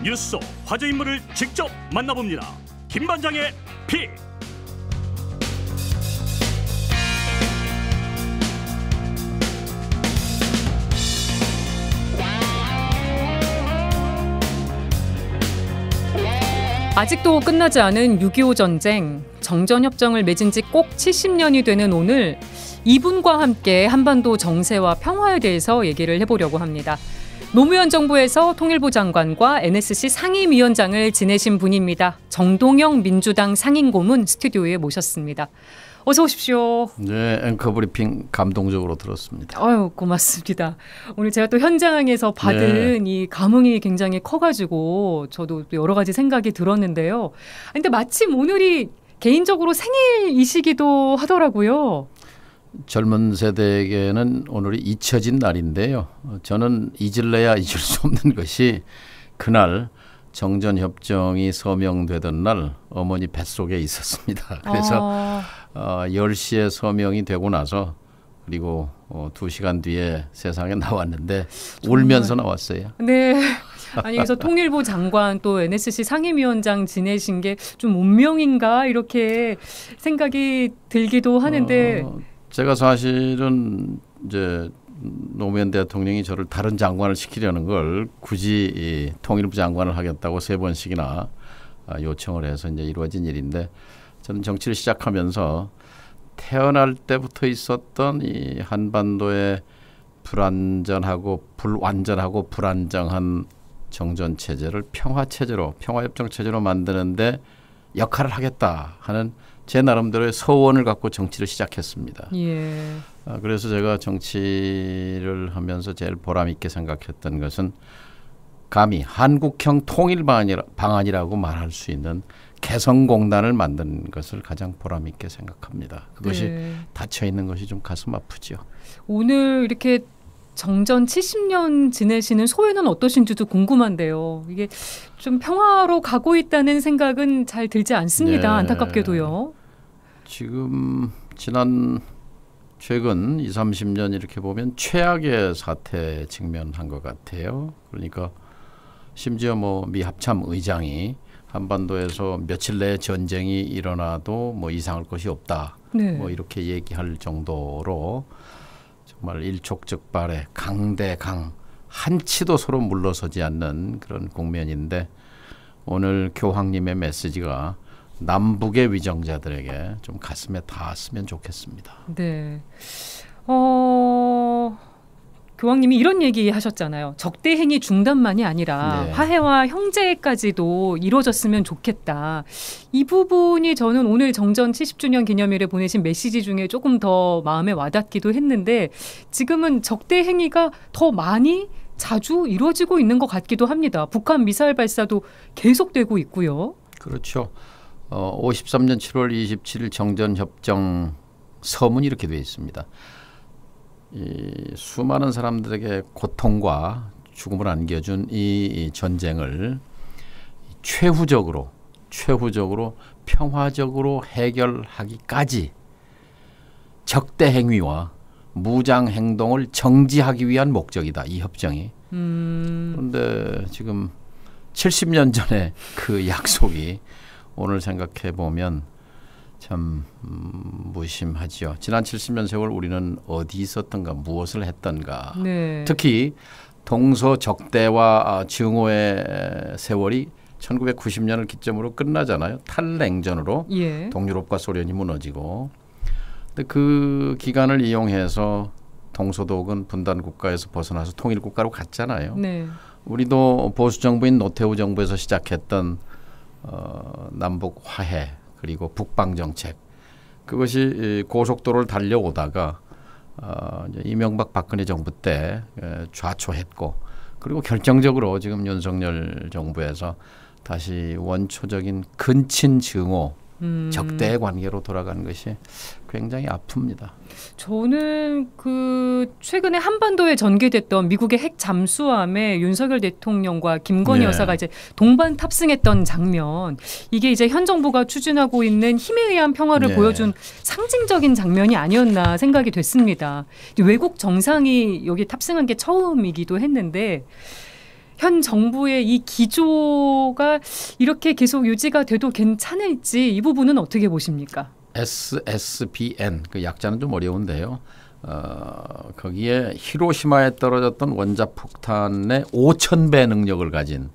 뉴스 속 화제 인물을 직접 만나봅니다. 김반장의 픽. 아직도 끝나지 않은 6.25 전쟁, 정전협정을 맺은 지 꼭 70년이 되는 오늘, 이분과 함께 한반도 정세와 평화에 대해서 얘기를 해보려고 합니다. 노무현 정부에서 통일부 장관과 NSC 상임위원장을 지내신 분입니다. 정동영 민주당 상임고문 스튜디오에 모셨습니다. 어서 오십시오. 네, 앵커 브리핑 감동적으로 들었습니다. 아유, 고맙습니다. 오늘 제가 또 현장에서 받은 이 감흥이 굉장히 커가지고 저도 여러 가지 생각이 들었는데요. 근데 마침 오늘이 개인적으로 생일이시기도 하더라고요. 젊은 세대에게는 오늘이 잊혀진 날인데요. 저는 잊을래야 잊을 수 없는 것이 그날 정전협정이 서명되던 날 어머니 뱃속에 있었습니다. 그래서 10시에 서명이 되고 나서 그리고 2시간 뒤에 세상에 나왔는데 울면서 나왔어요. 네. 아니 그래서 통일부 장관 또 NSC 상임위원장 지내신 게 좀 운명인가 이렇게 생각이 들기도 하는데 제가 사실은 이제 노무현 대통령이 저를 다른 장관을 시키려는 걸 굳이 이 통일부 장관을 하겠다고 3번씩이나 요청을 해서 이제 이루어진 일인데 저는 정치를 시작하면서 태어날 때부터 있었던 이 한반도의 불완전하고 불안정한 정전 체제를 평화 체제로, 평화협정 체제로 만드는데 역할을 하겠다 하는 제 나름대로의 서원을 갖고 정치를 시작했습니다. 예. 그래서 제가 정치를 하면서 제일 보람 있게 생각했던 것은 감히 한국형 통일 방안이라고 말할 수 있는 개성공단을 만든 것을 가장 보람 있게 생각합니다. 그것이 닫혀 있는 것이 좀 가슴 아프죠. 오늘 이렇게 정전 70년 지내시는 소회는 어떠신지도 궁금한데요. 이게 좀 평화로 가고 있다는 생각은 잘 들지 않습니다. 안타깝게도요. 지금 최근 20, 30년 이렇게 보면 최악의 사태에 직면한 것 같아요. 그러니까 심지어 미 합참 의장이 한반도에서 며칠 내에 전쟁이 일어나도 이상할 것이 없다. 이렇게 얘기할 정도로 정말 일촉즉발의 강대강 한치도 서로 물러서지 않는 그런 국면인데 오늘 교황님의 메시지가 남북의 위정자들에게 좀 가슴에 닿았으면 좋겠습니다. 네. 교황님이 이런 얘기 하셨잖아요. 적대 행위 중단만이 아니라 화해와 형제까지도 이루어졌으면 좋겠다. 이 부분이 저는 오늘 정전 70주년 기념일에 보내신 메시지 중에 조금 더 마음에 와닿기도 했는데 지금은 적대 행위가 더 많이 자주 이루어지고 있는 것 같기도 합니다. 북한 미사일 발사도 계속되고 있고요. 그렇죠. 53년 7월 27일 정전협정 서문이 이렇게 되어 있습니다. 이 수많은 사람들에게 고통과 죽음을 안겨준 이 전쟁을 최후적으로 평화적으로 해결하기까지 적대 행위와 무장 행동을 정지하기 위한 목적이다. 이 협정이. 그런데 지금 70년 전에 그 약속이 오늘 생각해 보면 참 무심하지요. 지난 70년 세월 우리는 어디 있었던가 무엇을 했던가. 특히 동서적대와 증오의 세월이 1990년을 기점으로 끝나잖아요. 탈냉전으로 동유럽과 소련이 무너지고. 근데 그 기간을 이용해서 동서독은 분단 국가에서 벗어나서 통일 국가로 갔잖아요. 우리도 보수 정부인 노태우 정부에서 시작했던 남북 화해 그리고 북방 정책 그것이 고속도로를 달려오다가 이제 이명박 박근혜 정부 때 좌초했고 그리고 결정적으로 지금 윤석열 정부에서 다시 원초적인 근친 증오 적대의 관계로 돌아가는 것이 굉장히 아픕니다. 저는 그 최근에 한반도에 전개됐던 미국의 핵 잠수함에 윤석열 대통령과 김건희 여사가 이제 동반 탑승했던 장면, 이게 이제 현 정부가 추진하고 있는 힘에 의한 평화를 보여준 상징적인 장면이 아니었나 생각이 됐습니다. 외국 정상이 여기 탑승한 게 처음이기도 했는데 현 정부의 이 기조가 이렇게 계속 유지가 돼도 괜찮을지 이 부분은 어떻게 보십니까? SSBN 그 약자는 좀 어려운데요. 거기에 히로시마에 떨어졌던 원자 폭탄의 5,000배 능력을 가진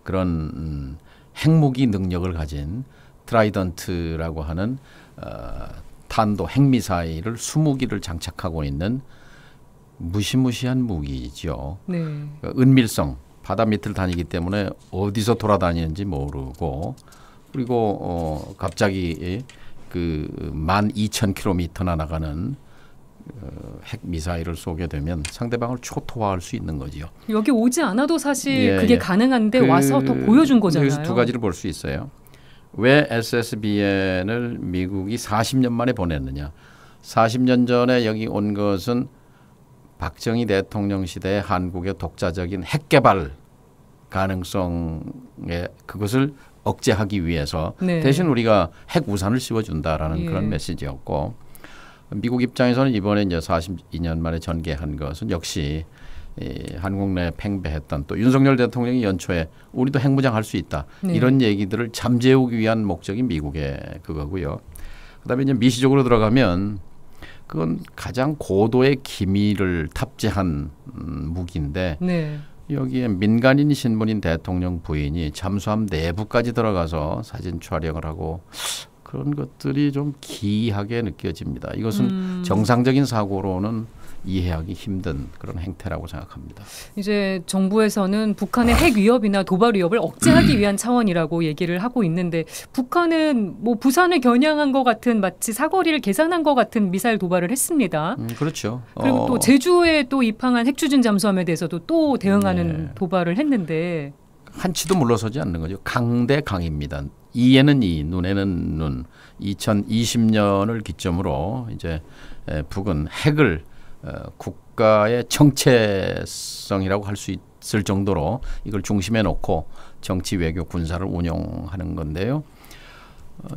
그런 핵무기 능력을 가진 트라이던트라고 하는 탄도 핵미사일을 20기를 장착하고 있는 무시무시한 무기죠. 네. 은밀성, 바다 밑을 다니기 때문에 어디서 돌아다니는지 모르고 그리고 갑자기 그 12,000km나 나가는 핵 미사일을 쏘게 되면 상대방을 초토화할 수 있는 거죠. 여기 오지 않아도 사실 그게 가능한데 와서 더 보여준 거잖아요. 여기서 두 가지를 볼 수 있어요. 왜 SSBN을 미국이 40년 만에 보냈느냐. 40년 전에 여기 온 것은 박정희 대통령 시대에 한국의 독자적인 핵 개발 가능성에 그것을 억제하기 위해서 네. 대신 우리가 핵 우산을 씌워준다라는 그런 메시지였고 미국 입장에서는 이번에 이제 42년 만에 전개한 것은 역시 한국 내에 팽배했던 또 윤석열 대통령이 연초에 우리도 핵무장 할 수 있다 이런 얘기들을 잠재우기 위한 목적이 미국의 그거고요. 그다음에 이제 미시적으로 들어가면 그건 가장 고도의 기밀을 탑재한 무기인데 여기에 민간인 신분인 대통령 부인이 잠수함 내부까지 들어가서 사진 촬영을 하고 그런 것들이 좀 기이하게 느껴집니다. 이것은 정상적인 사고로는 이해하기 힘든 그런 행태라고 생각합니다. 이제 정부에서는 북한의 핵 위협이나 도발 위협을 억제하기 위한 차원이라고 얘기를 하고 있는데 북한은 뭐 부산을 겨냥한 것 같은 마치 사거리를 계산한 것 같은 미사일 도발을 했습니다. 그렇죠. 그리고 또 제주에 또 입항한 핵추진 잠수함에 대해서도 또 대응하는 도발을 했는데 한치도 물러서지 않는 거죠. 강대 강입니다. 이에는 이, 눈에는 눈. 2020년을 기점으로 이제 북은 핵을 국가의 정체성이라고 할 수 있을 정도로 이걸 중심에 놓고 정치, 외교, 군사를 운용하는 건데요.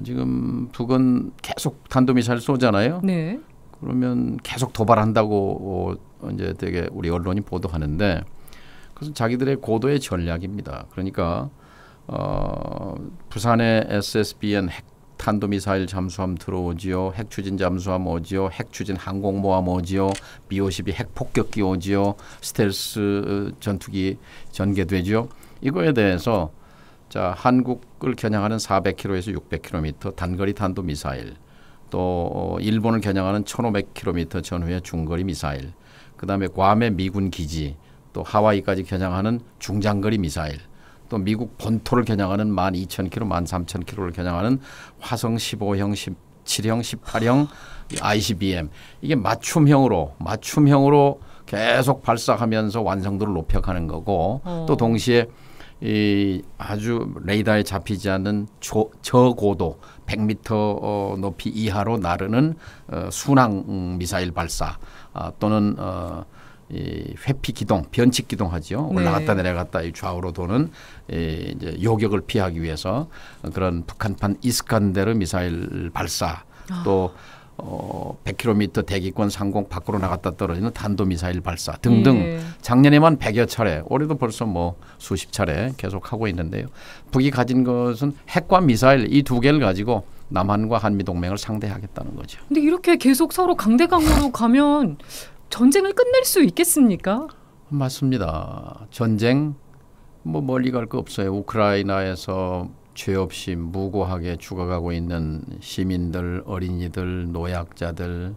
지금 북은 계속 탄도미사일 쏘잖아요. 네. 그러면 계속 도발한다고 이제 되게 우리 언론이 보도하는데 그것은 자기들의 고도의 전략입니다. 그러니까 부산에 SSBN 핵 탄도미사일 잠수함 들어오지요. 핵추진 잠수함 오지요. 핵추진 항공모함 오지요. B-52 핵폭격기 오지요. 스텔스 전투기 전개되죠. 이거에 대해서 자 한국을 겨냥하는 400km에서 600km 단거리 탄도미사일 또 일본을 겨냥하는 1500km 전후의 중거리 미사일 그다음에 괌의 미군 기지 또 하와이까지 겨냥하는 중장거리 미사일 또 미국 본토를 겨냥하는 12,000km, 13,000km를 겨냥하는 화성 15형, 17형, 18형 ICBM 이게 맞춤형으로 계속 발사하면서 완성도를 높여가는 거고 또 동시에 이 아주 레이더에 잡히지 않는 저고도 100m 높이 이하로 나르는 순항 미사일 발사 또는 이 회피 기동, 변칙 기동하죠. 올라갔다 내려갔다 이 좌우로 도는 이제 요격을 피하기 위해서 그런 북한판 이스칸데르 미사일 발사 또 100km 대기권 상공 밖으로 나갔다 떨어지는 탄도미사일 발사 등등 작년에만 100여 차례 올해도 벌써 뭐 수십 차례 계속하고 있는데요. 북이 가진 것은 핵과 미사일 이 두 개를 가지고 남한과 한미동맹을 상대하겠다는 거죠. 근데 이렇게 계속 서로 강대강으로 가면 전쟁을 끝낼 수 있겠습니까? 맞습니다. 전쟁 뭐 멀리 갈 거 없어요. 우크라이나에서 죄 없이 무고하게 죽어가고 있는 시민들, 어린이들, 노약자들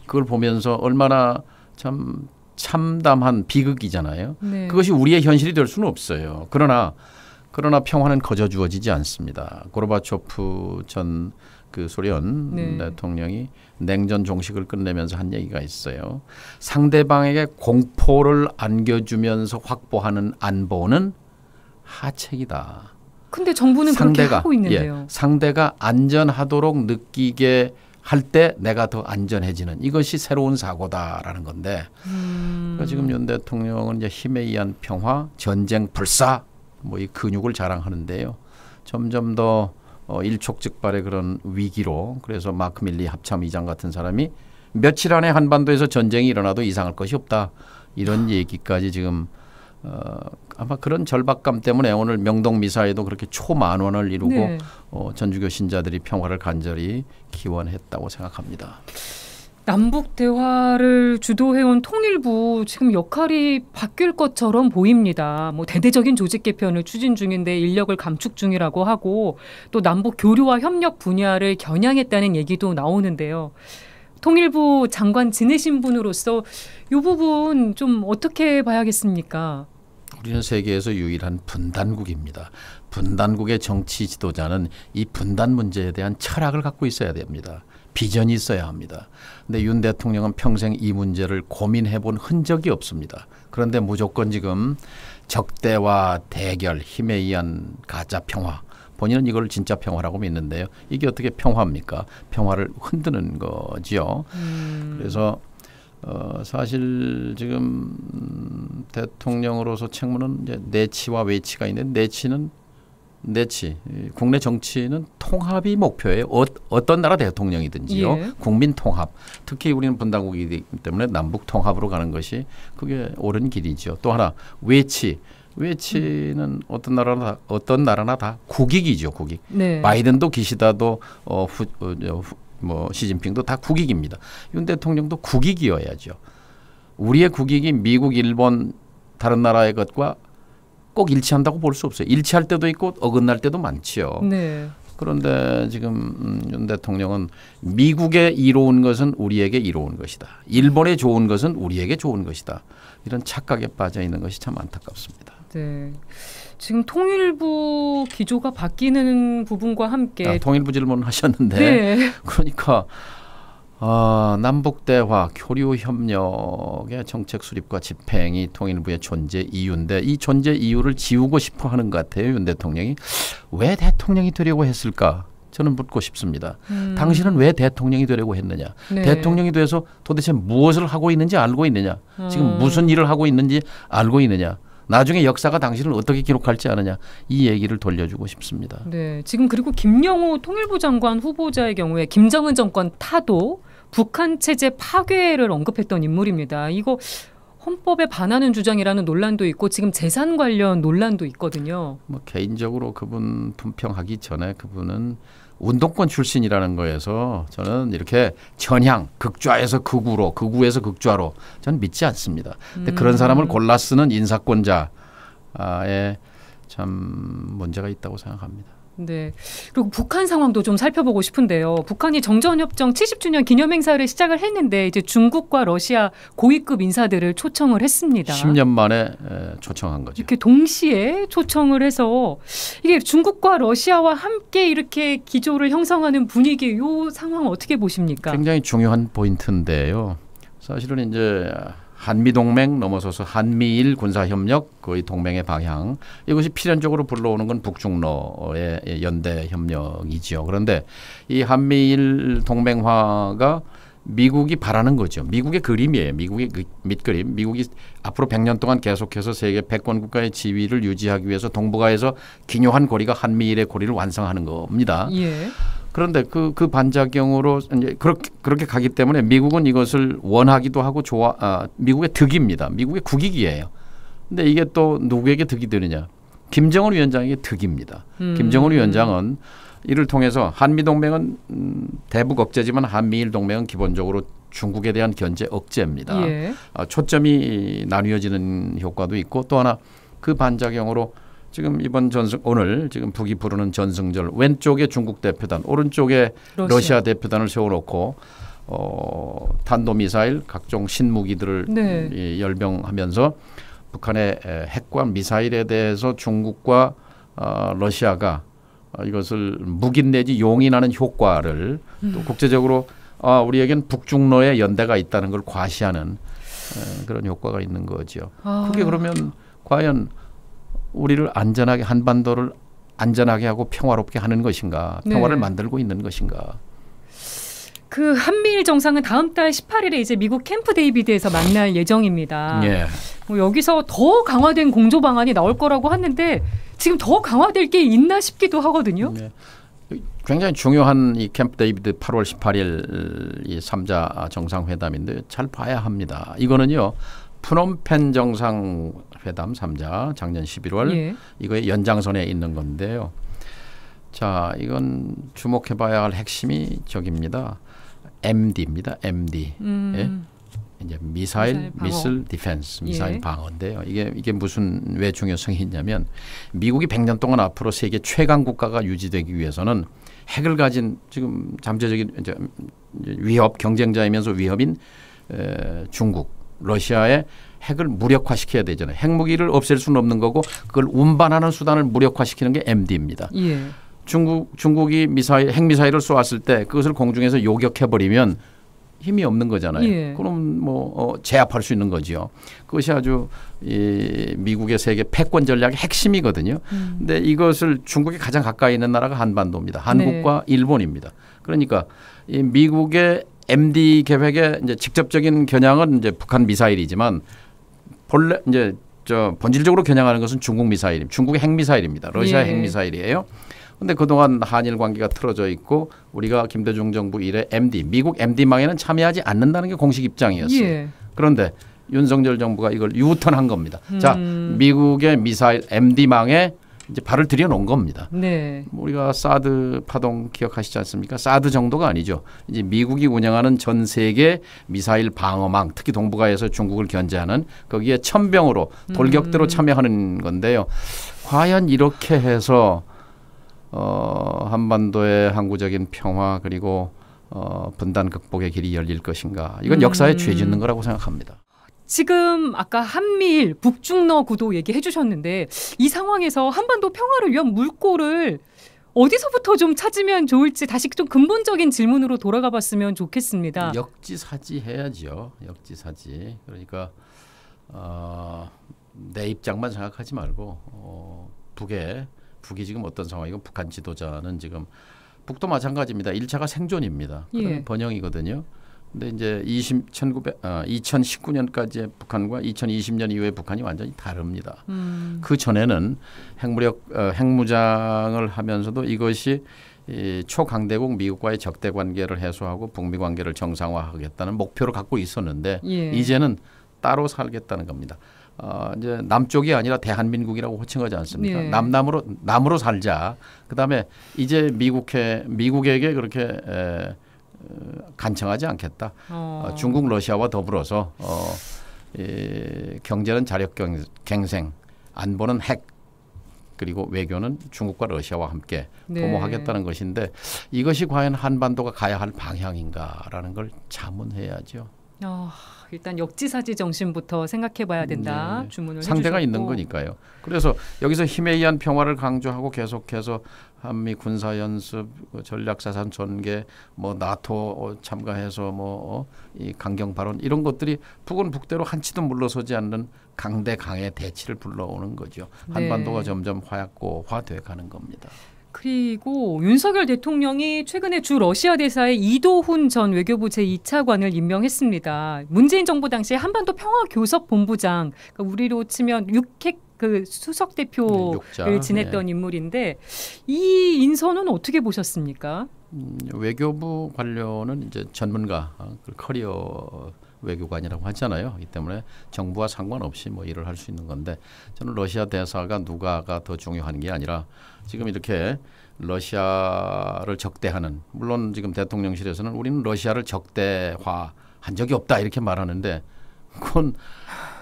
그걸 보면서 얼마나 참 참담한 비극이잖아요. 그것이 우리의 현실이 될 수는 없어요. 그러나 평화는 거저 주어지지 않습니다. 고르바초프 전 그 소련 대통령이 냉전 종식을 끝내면서 한 얘기가 있어요. 상대방에게 공포를 안겨주면서 확보하는 안보는 하책이다. 근데 정부는 그렇게 하고 있는데요. 상대가 안전하도록 느끼게 할 때 내가 더 안전해지는 이것이 새로운 사고다라는 건데 그러니까 지금 윤 대통령은 이제 힘에 의한 평화, 전쟁 불사 뭐 이 근육을 자랑하는데요. 점점 더 일촉즉발의 그런 위기로 그래서 마크 밀리 합참의장 같은 사람이 며칠 안에 한반도에서 전쟁이 일어나도 이상할 것이 없다 이런 얘기까지 지금 아마 그런 절박감 때문에 오늘 명동 미사에도 그렇게 초만원을 이루고 네. 전주교 신자들이 평화를 간절히 기원했다고 생각합니다. 남북 대화를 주도해온 통일부 지금 역할이 바뀔 것처럼 보입니다. 뭐 대대적인 조직 개편을 추진 중인데 인력을 감축 중이라고 하고 또 남북 교류와 협력 분야를 겨냥했다는 얘기도 나오는데요. 통일부 장관 지내신 분으로서 이 부분 좀 어떻게 봐야겠습니까? 우리는 세계에서 유일한 분단국입니다. 분단국의 정치 지도자는 이 분단 문제에 대한 철학을 갖고 있어야 됩니다. 비전이 있어야 합니다. 근데 윤 대통령은 평생 이 문제를 고민해 본 흔적이 없습니다. 그런데 무조건 지금 적대와 대결, 힘에 의한 가짜 평화. 본인은 이걸 진짜 평화라고 믿는데요. 이게 어떻게 평화입니까? 평화를 흔드는 거지요. 그래서 사실 지금 대통령으로서 책무는 이제 내치와 외치가 있는데 내치, 국내 정치는 통합이 목표예요. 어떤 나라 대통령이든지요. 예. 국민 통합. 특히 우리는 분단국이기 때문에 남북 통합으로 가는 것이 그게 옳은 길이죠. 또 하나 외치는 어떤 나라나 다 국익이죠. 국익. 네. 바이든도 기시다도 시진핑도 다 국익입니다. 윤 대통령도 국익이어야죠. 우리의 국익이 미국, 일본 다른 나라의 것과 꼭 일치한다고 볼 수 없어요. 일치할 때도 있고 어긋날 때도 많지요. 네. 그런데 지금 윤 대통령은 미국에 이로운 것은 우리에게 이로운 것이다. 일본에 좋은 것은 우리에게 좋은 것이다. 이런 착각에 빠져 있는 것이 참 안타깝습니다. 네. 지금 통일부 기조가 바뀌는 부분과 함께 통일부 질문하셨는데 네. 그러니까 남북 대화, 교류 협력의 정책 수립과 집행이 통일부의 존재 이유인데 이 존재 이유를 지우고 싶어 하는 것 같아요. 윤 대통령이. 왜 대통령이 되려고 했을까? 저는 묻고 싶습니다. 당신은 왜 대통령이 되려고 했느냐? 네. 대통령이 돼서 도대체 무엇을 하고 있는지 알고 있느냐? 지금 무슨 일을 하고 있는지 알고 있느냐? 나중에 역사가 당신을 어떻게 기록할지 아느냐? 이 얘기를 돌려주고 싶습니다. 네, 지금 그리고 김영호 통일부 장관 후보자의 경우에 김정은 정권 타도 북한 체제 파괴를 언급했던 인물입니다. 이거 헌법에 반하는 주장이라는 논란도 있고 지금 재산 관련 논란도 있거든요. 뭐 개인적으로 그분 품평하기 전에 그분은 운동권 출신이라는 거에서 저는 이렇게 전향, 극좌에서 극우로, 극우에서 극좌로 저는 믿지 않습니다. 근데 그런 사람을 골라 쓰는 인사권자에 참 문제가 있다고 생각합니다. 네. 그리고 북한 상황도 좀 살펴보고 싶은데요. 북한이 정전협정 70주년 기념행사를 시작을 했는데 이제 중국과 러시아 고위급 인사들을 초청을 했습니다. 10년 만에 초청한 거죠. 이렇게 동시에 초청을 해서 이게 중국과 러시아와 함께 이렇게 기조를 형성하는 분위기, 이 상황 어떻게 보십니까? 굉장히 중요한 포인트인데요. 사실은 이제 한미동맹 넘어서서 한미일 군사협력 거의 동맹의 방향 이것이 필연적으로 불러오는 건 북중러의 연대협력이지요. 그런데 이 한미일 동맹화가 미국이 바라는 거죠. 미국의 그림이에요. 미국의 밑그림. 미국이 앞으로 100년 동안 계속해서 세계 패권 국가의 지위를 유지하기 위해서 동북아에서 기묘한 고리가 한미일의 고리를 완성하는 겁니다. 예. 그런데 그 반작용으로 이제 그렇게 가기 때문에 미국은 이것을 원하기도 하고 미국의 득입니다. 미국의 국익이에요. 근데 이게 또 누구에게 득이 되느냐? 김정은 위원장에게 득입니다. 김정은 위원장은 이를 통해서 한미동맹은 대북 억제지만 한미일 동맹은 기본적으로 중국에 대한 견제 억제입니다. 예. 초점이 나뉘어지는 효과도 있고 또 하나 그 반작용으로 지금 이번 오늘 지금 북이 부르는 전승절 왼쪽에 중국 대표단 오른쪽에 러시아 대표단을 세워놓고 탄도미사일 각종 신무기들을 네. 열병하면서 북한의 핵과 미사일에 대해서 중국과 러시아가 이것을 묵인 내지 용인하는 효과를 또 국제적으로 우리에겐 북중러의 연대가 있다는 걸 과시하는 그런 효과가 있는 거죠. 그게 그러면 과연 우리를 안전하게 한반도를 안전하게 하고 평화롭게 하는 것인가? 평화를 네. 만들고 있는 것인가? 그 한미일 정상은 다음 달 18일에 이제 미국 캠프 데이비드에서 만날 예정입니다. 예. 여기서 더 강화된 공조 방안이 나올 거라고 하는데 지금 더 강화될 게 있나 싶기도 하거든요. 네. 굉장히 중요한 이 캠프 데이비드 8월 18일 이 3자 정상회담인데 잘 봐야 합니다. 이거는요. 푸놈펜 정상회담 3자 작년 11월 예. 이거의 연장선에 있는 건데요. 자, 이건 주목해봐야 할 핵심이 저기입니다. MD입니다. MD. 예? 이제 미사일 디펜스, 미사일 예. 방어인데요. 이게 무슨 왜 중요성이 있냐면 미국이 100년 동안 앞으로 세계 최강 국가가 유지되기 위해서는 핵을 가진 지금 잠재적인 이제 위협 경쟁자이면서 위협인 중국, 러시아의 핵을 무력화시켜야 되잖아요. 핵무기를 없앨 수는 없는 거고 그걸 운반하는 수단을 무력화시키는 게 MD입니다. 예. 중국이 핵미사일을 쏘았을 때 그것을 공중에서 요격해버리면 힘이 없는 거잖아요. 예. 그럼 뭐 제압할 수 있는 거지요. 그것이 아주 미국의 세계 패권 전략의 핵심이거든요. 근데 이것을 중국이 가장 가까이 있는 나라가 한반도입니다. 한국과 네. 일본입니다. 그러니까 이 미국의 MD 계획의 이제 직접적인 겨냥은 이제 북한 미사일이지만 본래 이제 본질적으로 겨냥하는 것은 중국 미사일, 중국의 핵미사일입니다. 러시아 예. 핵미사일이에요. 그런데 그동안 한일 관계가 틀어져 있고 우리가 김대중 정부 이래 MD, 미국 MD망에는 참여하지 않는다는 게 공식 입장이었어요. 예. 그런데 윤석열 정부가 이걸 유턴한 겁니다. 자, 미국의 미사일 MD망에 이제 발을 들여놓은 겁니다. 네. 우리가 사드 파동 기억하시지 않습니까? 사드 정도가 아니죠. 이제 미국이 운영하는 전 세계 미사일 방어망, 특히 동북아에서 중국을 견제하는 거기에 천병으로 돌격대로 참여하는 건데요. 과연 이렇게 해서 한반도의 항구적인 평화 그리고 분단 극복의 길이 열릴 것인가? 이건 역사에 죄 짓는 거라고 생각합니다. 지금 아까 한미일 북중러 구도 얘기해 주셨는데 이 상황에서 한반도 평화를 위한 물꼬를 어디서부터 좀 찾으면 좋을지 다시 좀 근본적인 질문으로 돌아가 봤으면 좋겠습니다. 역지사지 해야죠. 역지사지. 그러니까 내 입장만 생각하지 말고 북이 지금 어떤 상황이고 북한 지도자는 지금 북도 마찬가지입니다. 1차가 생존입니다. 그런 예. 번영이거든요. 근데 이제 2019년까지의 북한과 2020년 이후의 북한이 완전히 다릅니다. 그 전에는 핵무장을 하면서도 이것이 이 초강대국 미국과의 적대 관계를 해소하고 북미 관계를 정상화하겠다는 목표를 갖고 있었는데 예. 이제는 따로 살겠다는 겁니다. 이제 남쪽이 아니라 대한민국이라고 호칭하지 않습니까? 예. 남으로 살자. 그다음에 이제 미국에게 그렇게 간청하지 않겠다. 중국, 러시아와 더불어서 경제는 자력 갱생, 안보는 핵, 그리고 외교는 중국과 러시아와 함께 네. 도모하겠다는 것인데 이것이 과연 한반도가 가야 할 방향인가라는 걸 자문해야죠. 일단 역지사지 정신부터 생각해봐야 된다. 네. 주문을 상대가 해주셨고. 있는 거니까요. 그래서 여기서 힘에 의한 평화를 강조하고 계속해서 한미 군사연습, 전략자산 전개, 뭐 나토 참가해서 이 강경 발언 이런 것들이 북은 북대로 한치도 물러서지 않는 강대 강의 대치를 불러오는 거죠. 한반도가 네. 점점 화약고화돼 가는 겁니다. 그리고 윤석열 대통령이 최근에 주 러시아 대사의 이도훈 전 외교부 제2차관을 임명했습니다. 문재인 정부 당시에 한반도 평화교섭본부장, 그러니까 우리로 치면 육핵 그 수석 대표를 육자, 지냈던 인물인데 이 인선은 어떻게 보셨습니까? 외교부 관료는 이제 전문가, 커리어 외교관이라고 하잖아요. 이 때문에 정부와 상관없이 일을 할 수 있는 건데 저는 러시아 대사가 누가가 더 중요한 게 아니라 지금 이렇게 러시아를 적대하는, 물론 지금 대통령실에서는 우리는 러시아를 적대화한 적이 없다 이렇게 말하는데 그건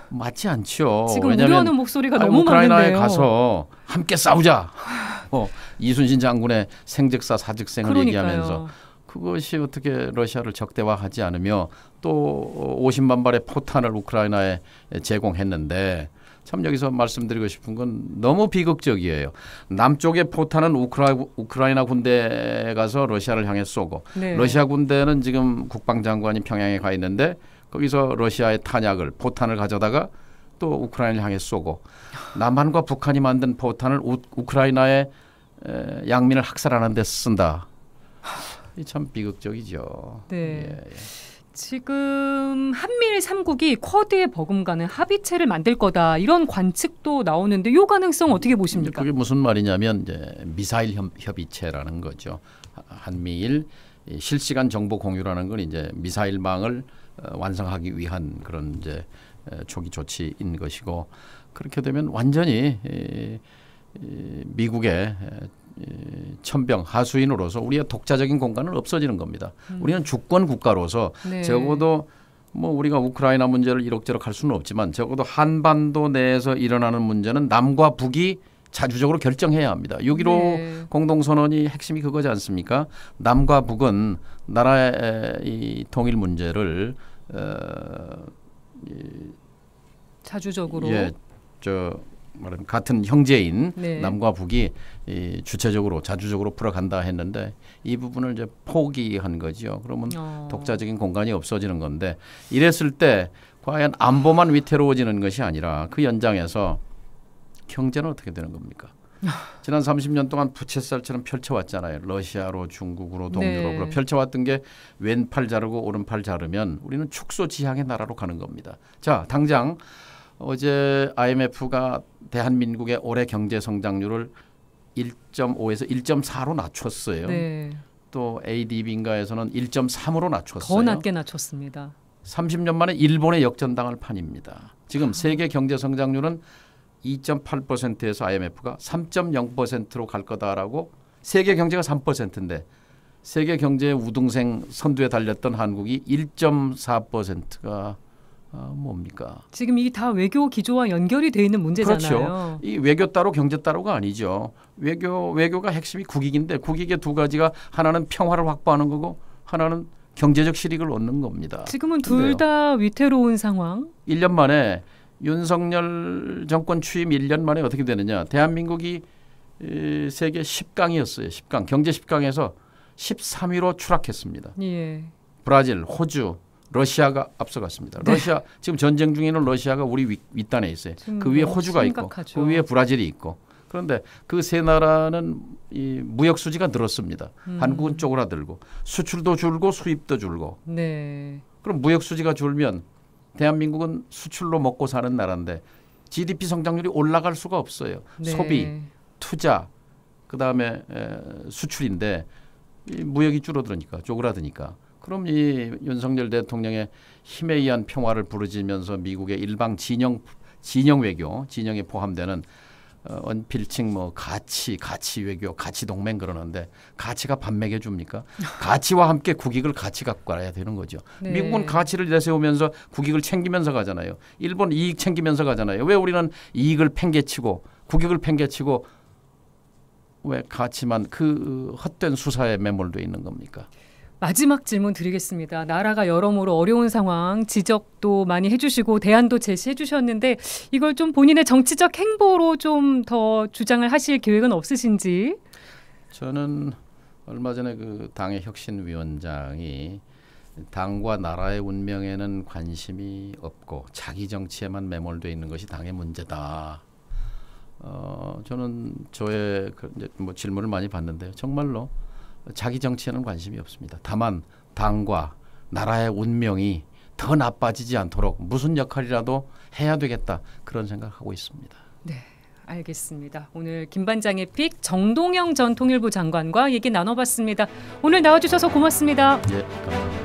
맞지 않죠. 지금 왜냐하면 우려하는 목소리가 너무 우크라이나에 많은데요. 가서 함께 싸우자. 이순신 장군의 생즉사 사즉생을 그러니까요. 얘기하면서 그것이 어떻게 러시아를 적대화하지 않으며 또 50만 발의 포탄을 우크라이나에 제공했는데 참 여기서 말씀드리고 싶은 건 너무 비극적이에요. 남쪽의 포탄은 우크라이나 군대에 가서 러시아를 향해 쏘고 네. 러시아 군대는 지금 국방장관이 평양에 가 있는데 거기서 러시아의 탄약을 포탄을 가져다가 또 우크라이나를 향해 쏘고 남한과 북한이 만든 포탄을 우크라이나의 양민을 학살하는 데 쓴다. 참 비극적이죠. 네. 예. 지금 한미일 3국이 쿼드에 버금가는 합의체를 만들 거다 이런 관측도 나오는데 이 가능성 어떻게 보십니까? 그게 무슨 말이냐면 이제 미사일 협의체라는 거죠. 한미일 실시간 정보 공유라는 건 이제 미사일망을 완성하기 위한 그런 이제 초기 조치인 것이고 그렇게 되면 완전히 미국의 천병 하수인으로서 우리의 독자적인 공간은 없어지는 겁니다. 우리는 주권 국가로서 네. 적어도 뭐 우리가 우크라이나 문제를 이럭저럭 할 수는 없지만 적어도 한반도 내에서 일어나는 문제는 남과 북이 자주적으로 결정해야 합니다. 6.15 네. 공동선언이 핵심이 그거지 않습니까? 남과 북은 나라의 이 통일 문제를 자주적으로 말하면 같은 형제인 네. 남과 북이 주체적으로 자주적으로 풀어간다 했는데 이 부분을 이제 포기한 거죠. 그러면 독자적인 공간이 없어지는 건데 이랬을 때 과연 안보만 위태로워지는 것이 아니라 그 연장에서 경제는 어떻게 되는 겁니까? 지난 30년 동안 부채살처럼 펼쳐왔잖아요. 러시아로 중국으로 동유럽으로 네. 펼쳐왔던 게 왼팔 자르고 오른팔 자르면 우리는 축소지향의 나라로 가는 겁니다. 자, 당장 어제 IMF가 대한민국의 올해 경제 성장률을 1.5에서 1.4로 낮췄어요. 네. 또 ADB인가에서는 1.3으로 낮췄어요. 더 낮게 낮췄습니다. 30년 만에 일본에 역전당할 판입니다. 지금 세계 경제 성장률은 2.8%에서 IMF가 3.0%로 갈 거다라고 세계 경제가 3%인데 세계 경제의 우등생 선두에 달렸던 한국이 1.4%가 뭡니까? 지금 이게 다 외교 기조와 연결이 돼 있는 문제잖아요. 그렇죠. 이 외교 따로 경제 따로가 아니죠. 외교가 핵심이 국익인데 국익의 두 가지가 하나는 평화를 확보하는 거고 하나는 경제적 실익을 얻는 겁니다. 지금은 둘 다 위태로운 상황. 1년 만에 윤석열 정권 취임 1년 만에 어떻게 되느냐. 대한민국이 세계 10강이었어요. 10강. 경제 10강에서 13위로 추락했습니다. 예. 브라질, 호주, 러시아가 앞서갔습니다. 러시아 지금 전쟁 중에 있는 러시아가 우리 윗단에 있어요. 그 위에 호주가 심각하죠. 있고 그 위에 브라질이 있고 그런데 그 세 나라는 이 무역 수지가 늘었습니다. 한국은 쪼그라들고 수출도 줄고 수입도 줄고. 네. 그럼 무역 수지가 줄면 대한민국은 수출로 먹고 사는 나라인데 GDP 성장률이 올라갈 수가 없어요. 네. 소비, 투자, 그다음에 수출인데 이 무역이 줄어들으니까 쪼그라드니까. 그럼 이 윤석열 대통령의 힘에 의한 평화를 부르짖으면서 미국의 일방 진영 외교, 진영에 포함되는 언필칭 뭐 가치 외교, 가치 동맹 그러는데 가치가 밥 먹여줍니까? 가치와 함께 국익을 같이 갖고 가야 되는 거죠. 네. 미국은 가치를 내세우면서 국익을 챙기면서 가잖아요. 일본 이익 챙기면서 가잖아요. 왜 우리는 이익을 팽개치고 국익을 팽개치고 왜 가치만 그 헛된 수사에 매몰돼 있는 겁니까? 마지막 질문 드리겠습니다. 나라가 여러모로 어려운 상황 지적도 많이 해주시고 대안도 제시해 주셨는데 이걸 좀 본인의 정치적 행보로 좀 더 주장을 하실 계획은 없으신지? 저는 얼마 전에 그 당의 혁신위원장이 당과 나라의 운명에는 관심이 없고 자기 정치에만 매몰돼 있는 것이 당의 문제다. 저는 저의 뭐 질문을 많이 받는데요. 정말로 자기 정치에는 관심이 없습니다. 다만 당과 나라의 운명이 더 나빠지지 않도록 무슨 역할이라도 해야 되겠다 그런 생각하고 있습니다. 네, 알겠습니다. 오늘 김반장의 픽 정동영 전 통일부 장관과 얘기 나눠봤습니다. 오늘 나와주셔서 고맙습니다. 예, 감사합니다.